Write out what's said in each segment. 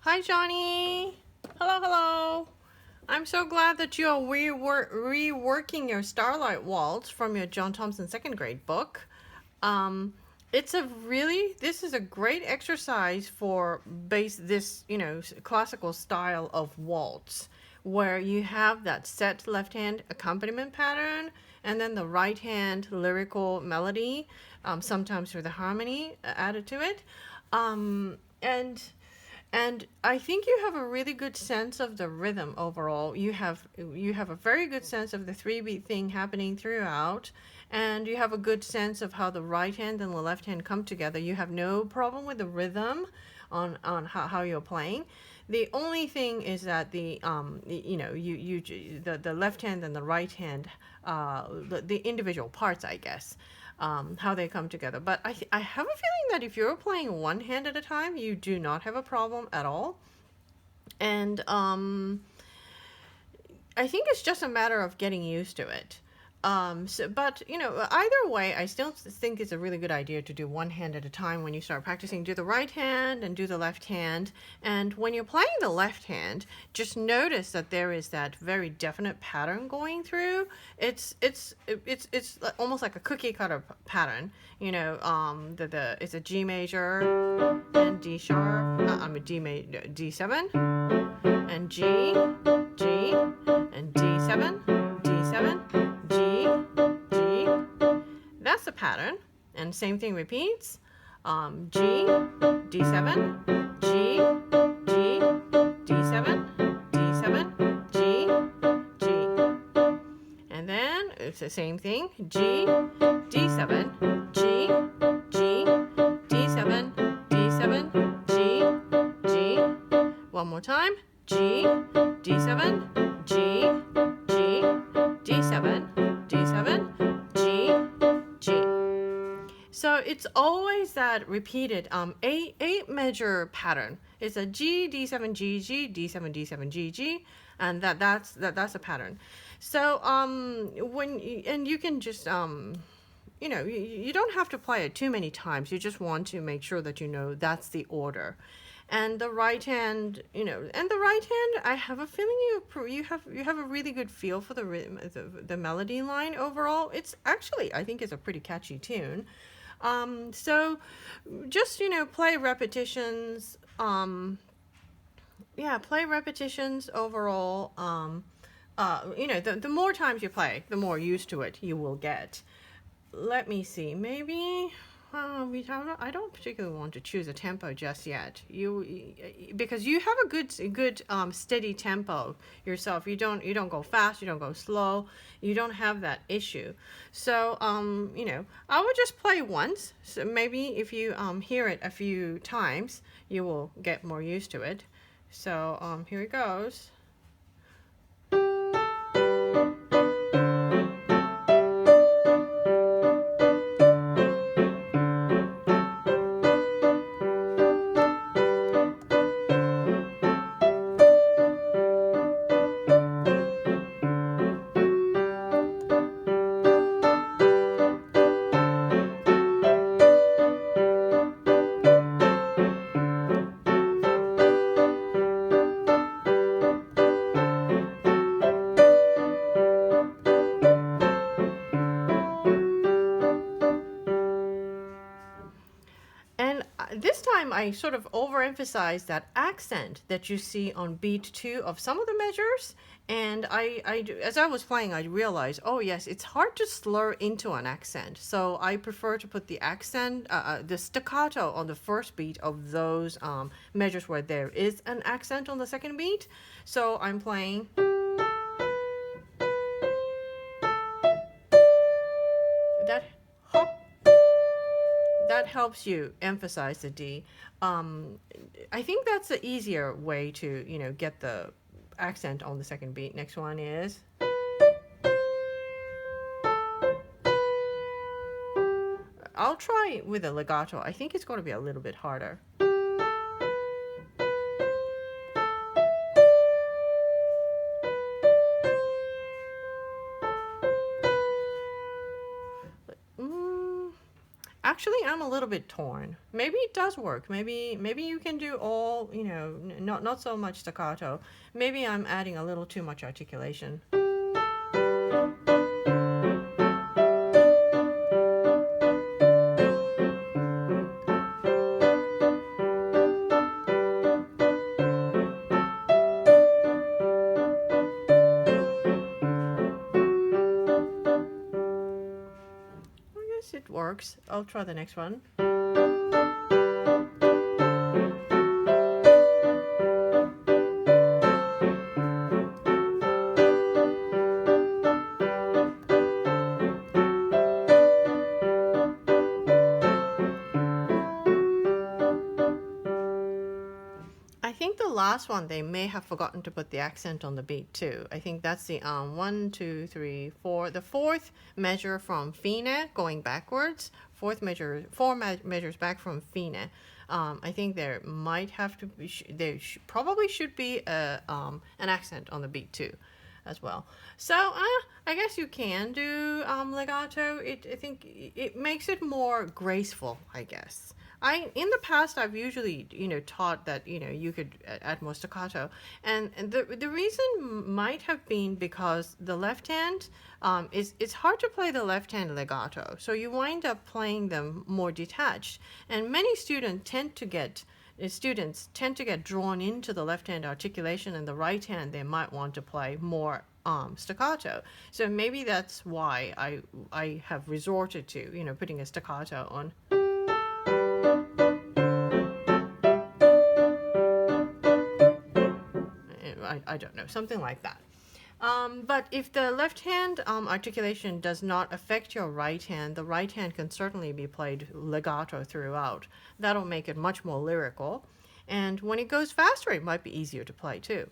Hi, Johnny. Hello, hello. I'm so glad that you are reworking your Starlight Waltz from your John Thompson second grade book. Um, this is a great exercise for classical style of waltz, where you have that set left hand accompaniment pattern and then the right hand lyrical melody, sometimes with a harmony added to it. And I think you have a really good sense of the rhythm overall. You have a very good sense of the three beat thing happening throughout, and you have a good sense of how the right hand and the left hand come together. You have no problem with the rhythm on how you're playing. The only thing is that the left hand and the right hand, the individual parts, I guess, how they come together. But I have a feeling that if you're playing one hand at a time, you do not have a problem at all. And I think it's just a matter of getting used to it. But either way, I still think it's a really good idea to do one hand at a time when you start practicing. Do the right hand and do the left hand. And when you're playing the left hand, just notice that there is that very definite pattern going through. It's almost like a cookie cutter pattern. It's a G major and D sharp. D7 and G, and D7, D7, G. That's the pattern. And same thing repeats. G, D7, G, D7, D7, G. And then it's the same thing. G, D7, G, D7, D7, G. One more time. G, D7, G, D7, D7, G. So it's always that repeated eight measure pattern. It's a G, D7, G, G, D7, D7, G, G, and that's a pattern. So and you can just you don't have to play it too many times. You just want to make sure that that's the order. And the right hand, I have a feeling you have a really good feel for the rhythm, the melody line overall. It's actually, I think, it's a pretty catchy tune. So just play repetitions. Play repetitions overall. The more times you play, the more used to it you will get. Let me see. Maybe I don't particularly want to choose a tempo just yet. Because you have a good steady tempo yourself. You don't go fast. You don't go slow. You don't have that issue. So I would just play once. So maybe if you hear it a few times, you will get more used to it. So here it goes. And this time I sort of overemphasized that accent that you see on beat 2 of some of the measures. And as I was playing, I realized, oh yes, it's hard to slur into an accent. So I prefer to put the accent, the staccato on the first beat of those measures where there is an accent on the second beat. So I'm playing. That that helps you emphasize the D. I think that's the easier way to get the accent on the second beat. Next one is. I'll try with a legato. I think it's going to be a little bit harder. actually I'm a little bit torn. Maybe it does work. Maybe you can do all, not so much staccato. Maybe I'm adding a little too much articulation. I guess it works. I'll try the next one. I think the last one they may have forgotten to put the accent on the beat too. I think that's the 1, 2, 3, 4. The fourth measure from fine going backwards. Fourth measure, measures back from fine. I think there might have to be. Probably should be an accent on the beat too, as well. So I guess you can do legato. I think it makes it more graceful, I guess. In the past I've usually taught that you could add more staccato, and the reason might have been because the left hand it's hard to play the left hand legato, so you wind up playing them more detached, and many students tend to get drawn into the left hand articulation, and the right hand they might want to play more staccato. So maybe that's why I have resorted to putting a staccato on. I don't know, something like that. But if the left hand articulation does not affect your right hand, the right hand can certainly be played legato throughout. That'll make it much more lyrical. And when it goes faster, it might be easier to play too.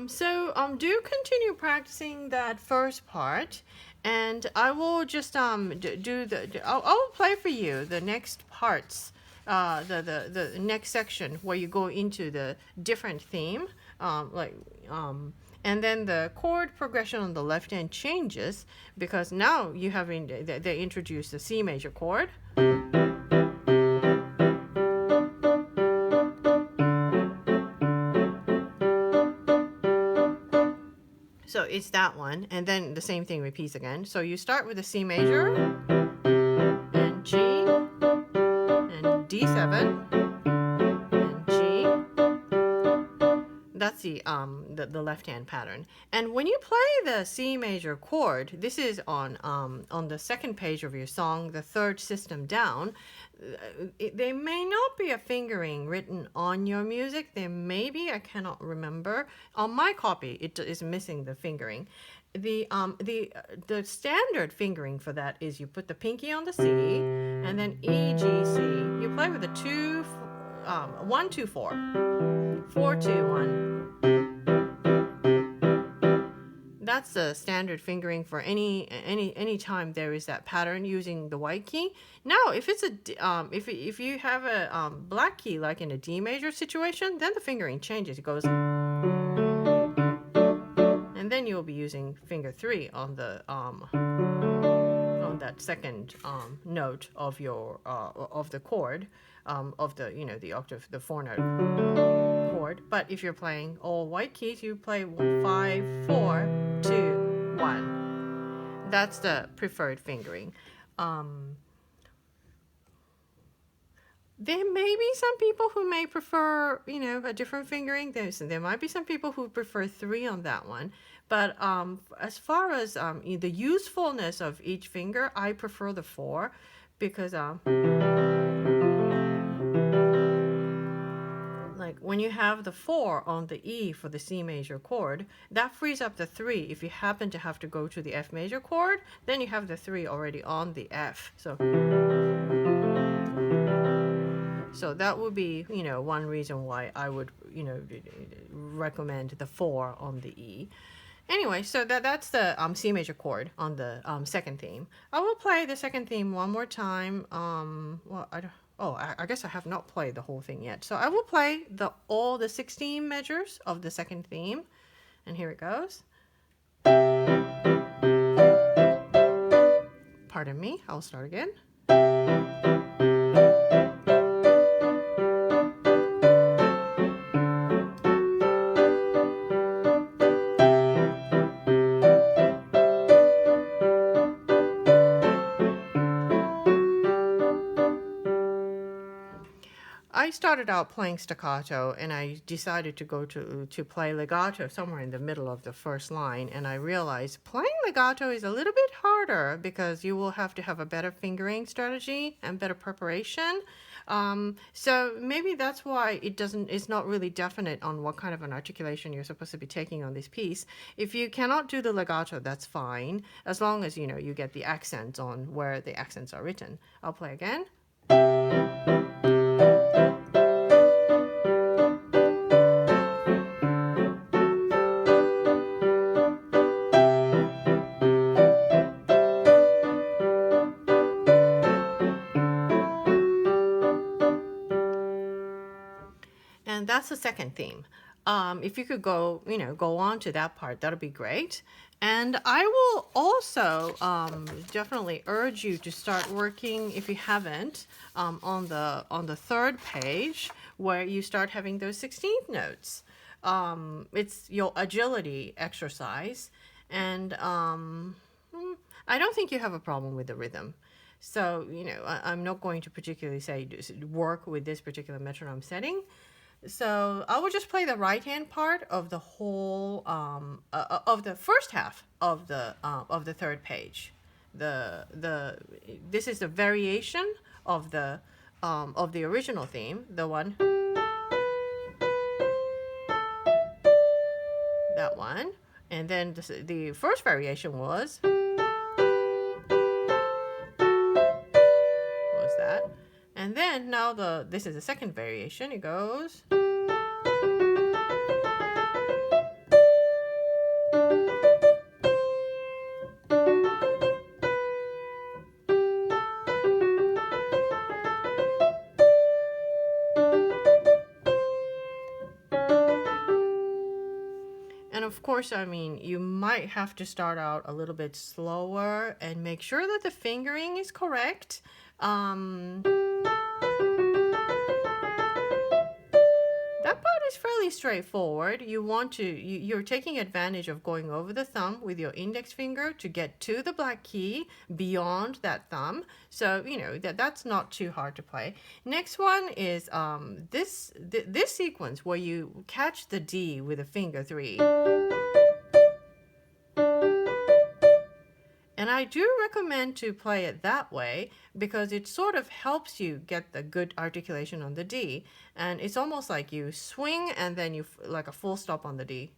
So do continue practicing that first part, and I will just I'll play for you the next parts, the next section where you go into the different theme, and then the chord progression on the left hand changes because now you have they introduce the C major chord. So it's that one, and then the same thing repeats again. So you start with the C major, and G, and D7, and G. That's the left hand pattern. And when you play the C major chord, this is on the second page of your song, the third system down. There may not be a fingering written on your music. There may be, I cannot remember. On my copy, it is missing the fingering. The standard fingering for that is you put the pinky on the C, and then E, G, C. You play with the 1, 2, 4, 4, 2, 1. That's the standard fingering for any time there is that pattern using the white key. Now, if it's if you have a black key like in a D major situation, then the fingering changes. It goes, and then you'll be using finger 3 on the on that second note of your of the chord of the the octave, the 4-note chord. But if you're playing all white keys, you play 5, 4, 2, 1. That's the preferred fingering. There may be some people who may prefer, a different fingering. There might be some people who prefer 3 on that one. But as far as the usefulness of each finger, I prefer the 4 because like when you have the 4 on the E for the C major chord, that frees up the 3. If you happen to have to go to the F major chord, then you have the 3 already on the F. So that would be, one reason why I would, recommend the 4 on the E. Anyway, so that's the C major chord on the second theme. I will play the second theme one more time. I guess I have not played the whole thing yet. So I will play all the 16 measures of the second theme. And here it goes. Pardon me, I'll start again. I started out playing staccato, and I decided to go to play legato somewhere in the middle of the first line, and I realized playing legato is a little bit harder because you will have to have a better fingering strategy and better preparation. So maybe that's why it's not really definite on what kind of an articulation you're supposed to be taking on this piece. If you cannot do the legato, that's fine, as long as you get the accents on where the accents are written. I'll play again. And that's the second theme. If you could go on to that part, that'll be great. And I will also definitely urge you to start working, if you haven't, on the third page where you start having those 16th notes. It's your agility exercise, and I don't think you have a problem with the rhythm. So, I'm not going to particularly say work with this particular metronome setting. So I will just play the right hand part of the whole of the first half of the third page. This is a variation of the original theme, the one, that one, and then the first variation was that. And then now this is the second variation. It goes. And of course, I mean, you might have to start out a little bit slower and make sure that the fingering is correct. That part is fairly straightforward. You're taking advantage of going over the thumb with your index finger to get to the black key beyond that thumb. So, that's not too hard to play. Next one is this sequence where you catch the D with a finger 3. And I do recommend to play it that way because it sort of helps you get the good articulation on the D. And it's almost like you swing and then you like a full stop on the D.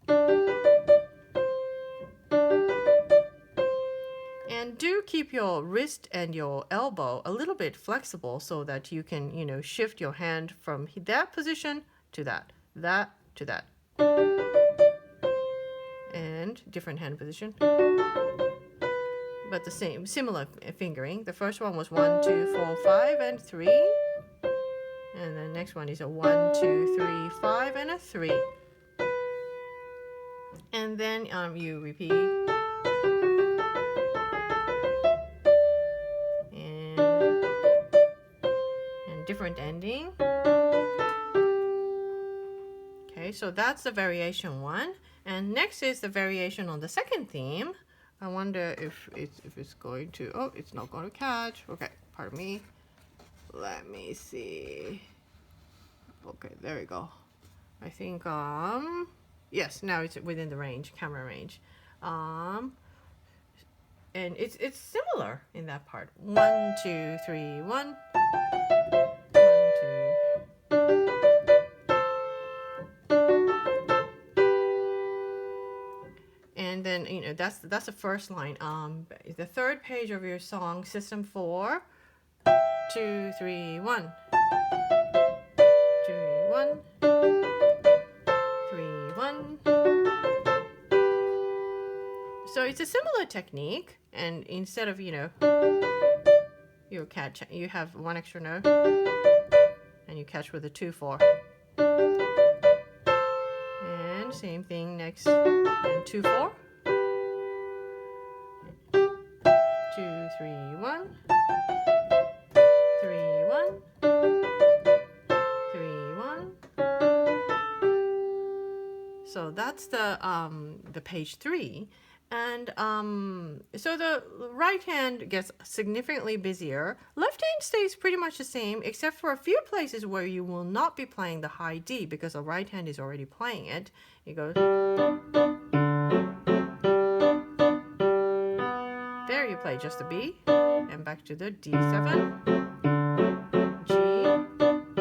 And do keep your wrist and your elbow a little bit flexible so that you can, shift your hand from that position to that to that. And different hand position. But the similar fingering. The first one was 1, 2, 4, 5, and 3. And the next one is a 1, 2, 3, 5, and a 3. And then you repeat. And different ending. Okay, so that's the variation 1. And next is the variation on the second theme. I wonder if it's going to, oh, it's not going to catch. Okay, pardon me. Let me see. Okay, there we go. I think, yes, now it's within the range, camera range. And it's similar in that part. 1, 2, 3, 1. 1, 2. And then, that's the first line. The third page of your song, System 4. 2, 3, 1. 2, 1. 3, 1. So it's a similar technique, and instead of you catch, you have one extra note, and you catch with a 2, 4. And same thing next, and 2, 4. 2, 3, 1. So that's the page 3. And so the right hand gets significantly busier. Left hand stays pretty much the same, except for a few places where you will not be playing the high D because the right hand is already playing it. It goes. There you play just a B, and back to the D7, G, G,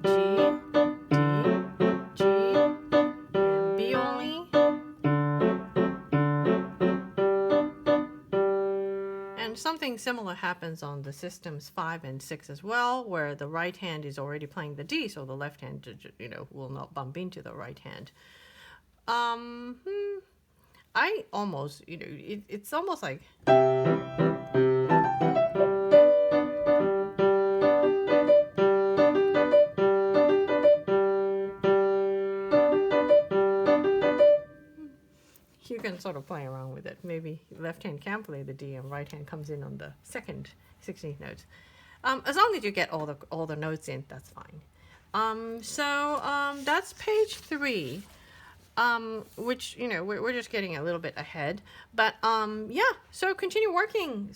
D, G, and B only. And something similar happens on the systems 5 and 6 as well, where the right hand is already playing the D, so the left hand, will not bump into the right hand. I almost, it's almost like. You can sort of play around with it. Maybe left hand can play the D and right hand comes in on the second 16th note. As long as you get all the notes in, that's fine. So that's page 3. Which we're just getting a little bit ahead, but yeah. So continue working.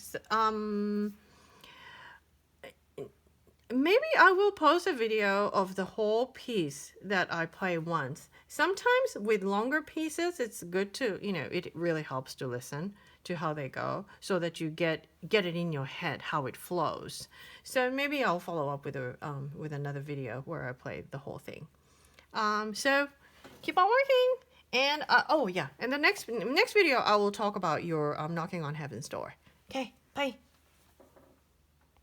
Maybe I will post a video of the whole piece that I play once. Sometimes with longer pieces, it's good to it really helps to listen to how they go, so that you get it in your head how it flows. So maybe I'll follow up with another video where I play the whole thing. So keep on working, and oh yeah, in the next video I will talk about your knocking on heaven's door. Okay, bye.